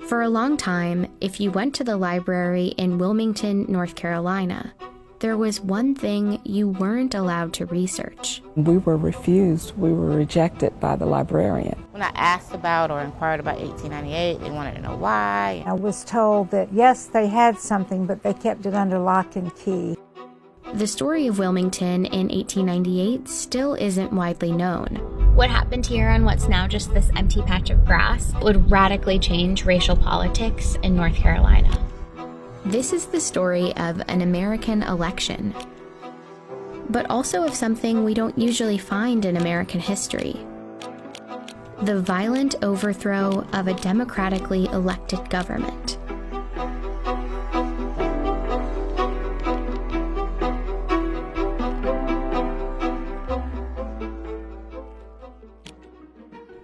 For a long time, if you went to the library in Wilmington, North Carolina, there was one thing you weren't allowed to research. We were refused. We were rejected by the librarian. When I asked about or inquired about 1898, they wanted to know why. I was told that, yes, they had something, but they kept it under lock and key. The story of Wilmington in 1898 still isn't widely known. What happened here on what's now just this empty patch of grass would radically change racial politics in North Carolina. This is the story of an American election, but also of something we don't usually find in American history: the violent overthrow of a democratically elected government.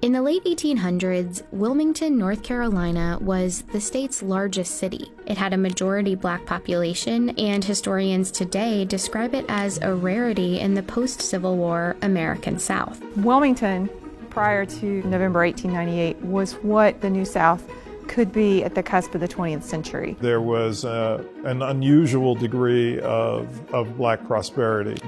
In the late 1800s, Wilmington, North Carolina was the state's largest city. It had a majority black population, and historians today describe it as a rarity in the post-Civil War American South. Wilmington, prior to November 1898, was what the New South could be at the cusp of the 20th century. There was an unusual degree of black prosperity.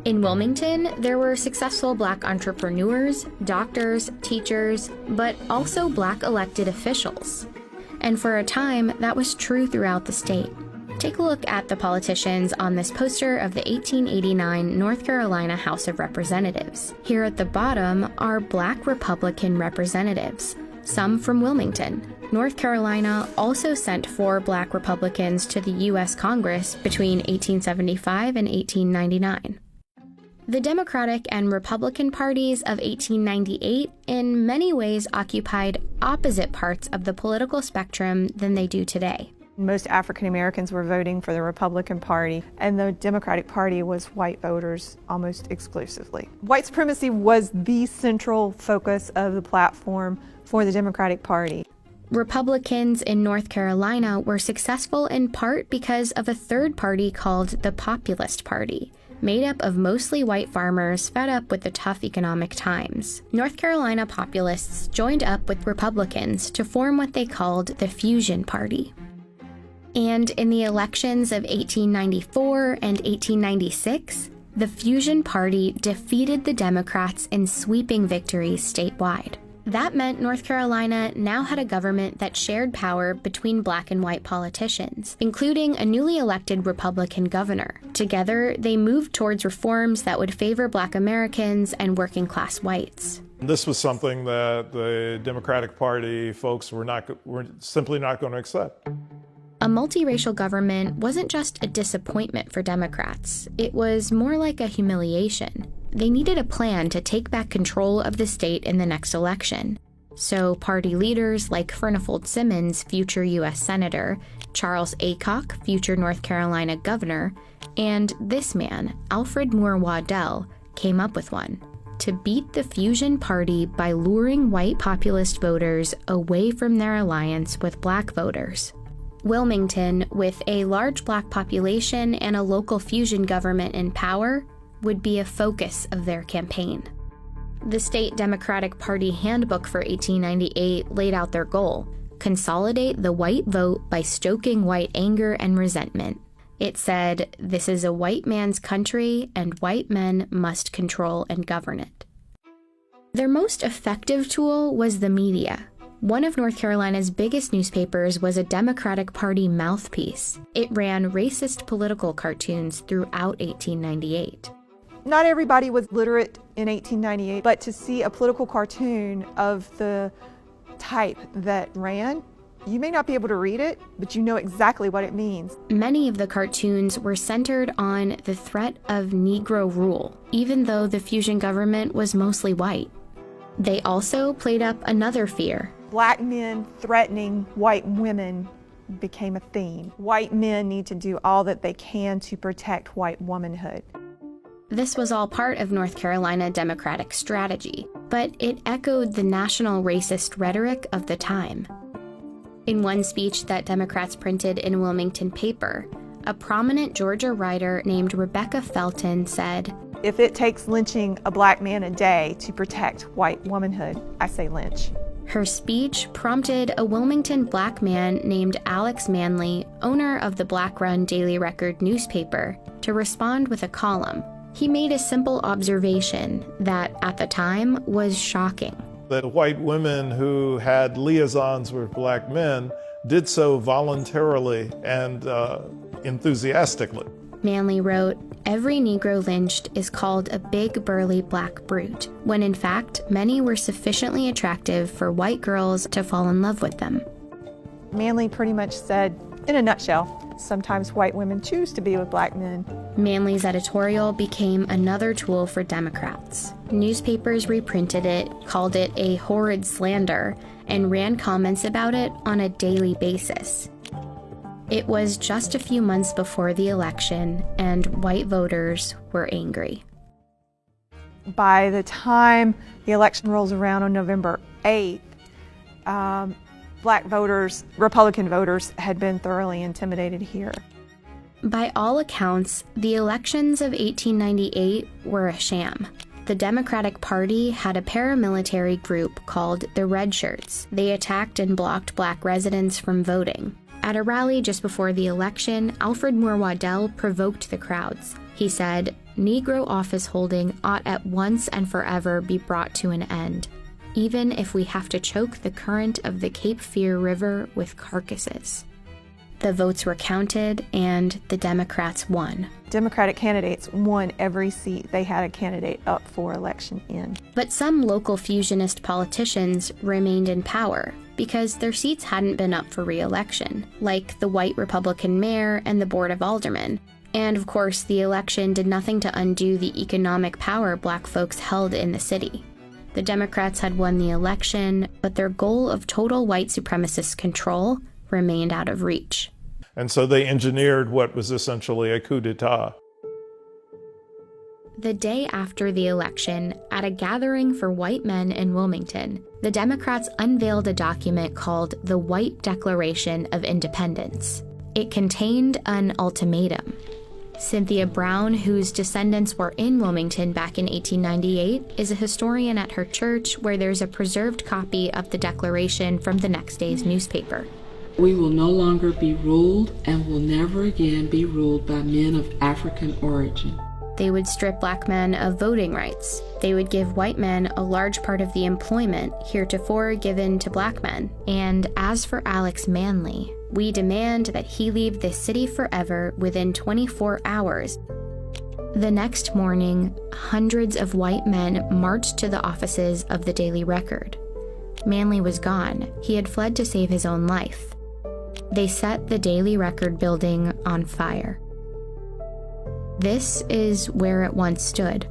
In Wilmington, there were successful black entrepreneurs, doctors, teachers, but also black elected officials. And for a time, that was true throughout the state. Take a look at the politicians on this poster of the 1889 North Carolina House of Representatives. Here at the bottom are black Republican representatives, some from Wilmington. North Carolina also sent 4 black Republicans to the U.S. Congress between 1875 and 1899. The Democratic and Republican parties of 1898 in many ways occupied opposite parts of the political spectrum than they do today. Most African Americans were voting for the Republican Party, and the Democratic Party was white voters almost exclusively. White supremacy was the central focus of the platform for the Democratic Party. Republicans in North Carolina were successful in part because of a third party called the Populist Party, made up of mostly white farmers fed up with the tough economic times. North Carolina populists joined up with Republicans to form what they called the Fusion Party. And in the elections of 1894 and 1896, the Fusion Party defeated the Democrats in sweeping victories statewide. That meant North Carolina now had a government that shared power between black and white politicians, including a newly elected Republican governor. Together, they moved towards reforms that would favor black Americans and working class whites. This was something that the Democratic Party folks were simply not going to accept. A multiracial government wasn't just a disappointment for Democrats. It was more like a humiliation. They needed a plan to take back control of the state in the next election. So party leaders like Furnifold Simmons, future U.S. Senator, Charles Aycock, future North Carolina governor, and this man, Alfred Moore Waddell, came up with one: to beat the Fusion Party by luring white populist voters away from their alliance with black voters. Wilmington, with a large black population and a local fusion government in power, would be a focus of their campaign. The State Democratic Party Handbook for 1898 laid out their goal: consolidate the white vote by stoking white anger and resentment. It said, "This is a white man's country, and white men must control and govern it." Their most effective tool was the media. One of North Carolina's biggest newspapers was a Democratic Party mouthpiece. It ran racist political cartoons throughout 1898. Not everybody was literate in 1898, but to see a political cartoon of the type that ran, you may not be able to read it, but you know exactly what it means. Many of the cartoons were centered on the threat of Negro rule, even though the fusion government was mostly white. They also played up another fear. Black men threatening white women became a theme. White men need to do all that they can to protect white womanhood. This was all part of North Carolina Democratic strategy, but it echoed the national racist rhetoric of the time. In one speech that Democrats printed in Wilmington paper, a prominent Georgia writer named Rebecca Felton said, "If it takes lynching a black man a day to protect white womanhood, I say lynch." Her speech prompted a Wilmington black man named Alex Manley, owner of the Black-run Daily Record newspaper, to respond with a column. He made a simple observation that, at the time, was shocking. That white women who had liaisons with black men did so voluntarily and enthusiastically. Manley wrote, "Every Negro lynched is called a big burly black brute, when in fact many were sufficiently attractive for white girls to fall in love with them." Manley pretty much said, in a nutshell, sometimes white women choose to be with black men. Manley's editorial became another tool for Democrats. Newspapers reprinted it, called it a horrid slander, and ran comments about it on a daily basis. It was just a few months before the election, and white voters were angry. By the time the election rolls around on November 8th, black voters, Republican voters, had been thoroughly intimidated here. By all accounts, the elections of 1898 were a sham. The Democratic Party had a paramilitary group called the Red Shirts. They attacked and blocked black residents from voting. At a rally just before the election, Alfred Moore Waddell provoked the crowds. He said, "Negro office holding ought at once and forever be brought to an end, even if we have to choke the current of the Cape Fear River with carcasses." The votes were counted, and the Democrats won. Democratic candidates won every seat they had a candidate up for election in. But some local fusionist politicians remained in power because their seats hadn't been up for re-election, like the white Republican mayor and the Board of Aldermen. And of course, the election did nothing to undo the economic power black folks held in the city. The Democrats had won the election, but their goal of total white supremacist control remained out of reach. And so they engineered what was essentially a coup d'etat. The day after the election, at a gathering for white men in Wilmington, the Democrats unveiled a document called the White Declaration of Independence. It contained an ultimatum. Cynthia Brown, whose descendants were in Wilmington back in 1898, is a historian at her church where there's a preserved copy of the declaration from the next day's newspaper. "We will no longer be ruled and will never again be ruled by men of African origin." They would strip black men of voting rights. They would give white men a large part of the employment heretofore given to black men. And as for Alex Manley, "We demand that he leave this city forever within 24 hours. The next morning, hundreds of white men marched to the offices of the Daily Record. Manley was gone. He had fled to save his own life. They set the Daily Record building on fire. This is where it once stood.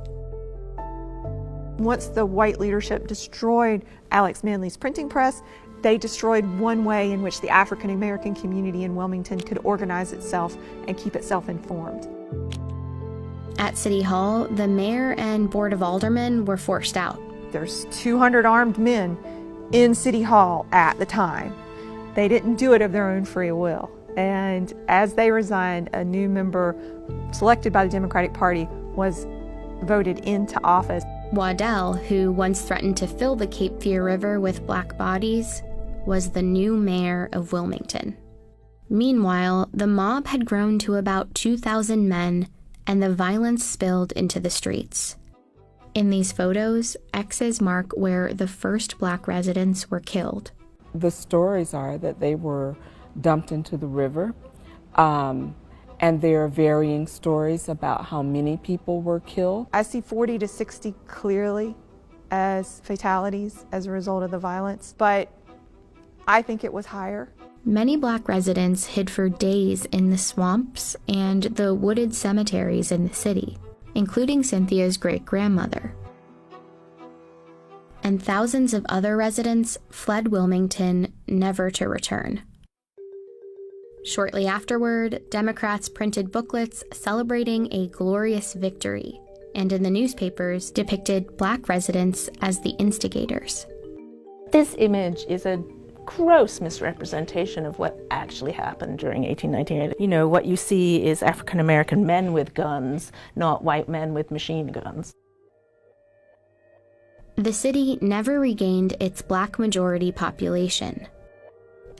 Once the white leadership destroyed Alex Manley's printing press, they destroyed one way in which the African American community in Wilmington could organize itself and keep itself informed. At City Hall, the mayor and Board of Aldermen were forced out. There's 200 armed men in City Hall at the time. They didn't do it of their own free will. And as they resigned, a new member selected by the Democratic Party was voted into office. Waddell, who once threatened to fill the Cape Fear River with black bodies, was the new mayor of Wilmington. Meanwhile, the mob had grown to about 2,000 men, and the violence spilled into the streets. In these photos, X's mark where the first black residents were killed. The stories are that they were dumped into the river, and there are varying stories about how many people were killed. I see 40 to 60 clearly as fatalities as a result of the violence, but I think it was higher. Many black residents hid for days in the swamps and the wooded cemeteries in the city, including Cynthia's great-grandmother. And thousands of other residents fled Wilmington, never to return. Shortly afterward, Democrats printed booklets celebrating a glorious victory, and in the newspapers depicted black residents as the instigators. This image is a gross misrepresentation of what actually happened during 1898. You know, what you see is African American men with guns, not white men with machine guns. The city never regained its black majority population.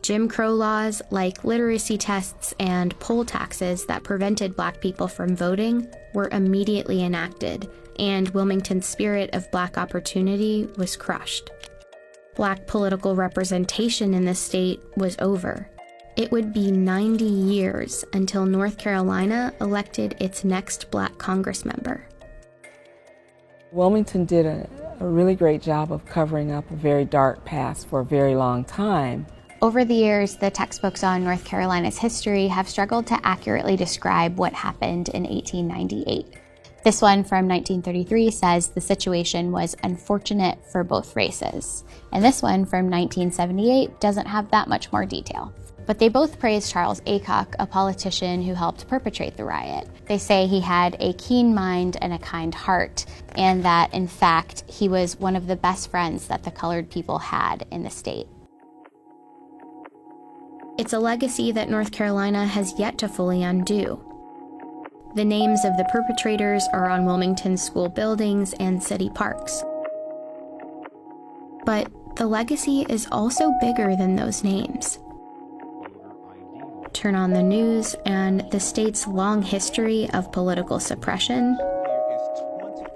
Jim Crow laws like literacy tests and poll taxes that prevented black people from voting were immediately enacted, and Wilmington's spirit of black opportunity was crushed. Black political representation in the state was over. It would be 90 years until North Carolina elected its next black Congress member. Wilmington did a really great job of covering up a very dark past for a very long time. Over the years, the textbooks on North Carolina's history have struggled to accurately describe what happened in 1898. This one from 1933 says the situation was unfortunate for both races. And this one from 1978 doesn't have that much more detail. But they both praise Charles Aycock, a politician who helped perpetrate the riot. They say he had a keen mind and a kind heart, and that, in fact, he was one of the best friends that the colored people had in the state. It's a legacy that North Carolina has yet to fully undo. The names of the perpetrators are on Wilmington's school buildings and city parks. But the legacy is also bigger than those names. Turn on the news, and the state's long history of political suppression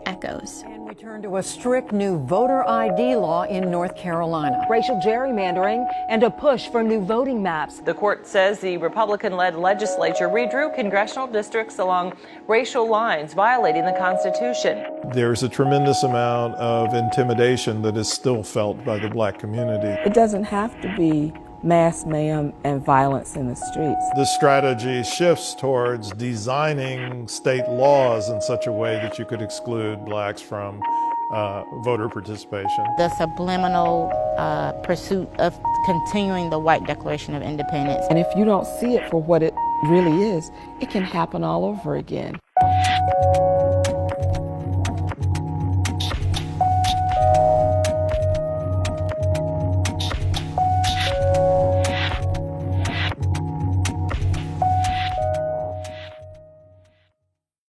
echoes. We turn to a strict new voter ID law in North Carolina. Racial gerrymandering and a push for new voting maps. The court says the Republican-led legislature redrew congressional districts along racial lines, violating the Constitution. There's a tremendous amount of intimidation that is still felt by the black community. It doesn't have to be mass mayhem and violence in the streets. The strategy shifts towards designing state laws in such a way that you could exclude blacks from voter participation. The subliminal pursuit of continuing the white Declaration of Independence. And if you don't see it for what it really is, it can happen all over again.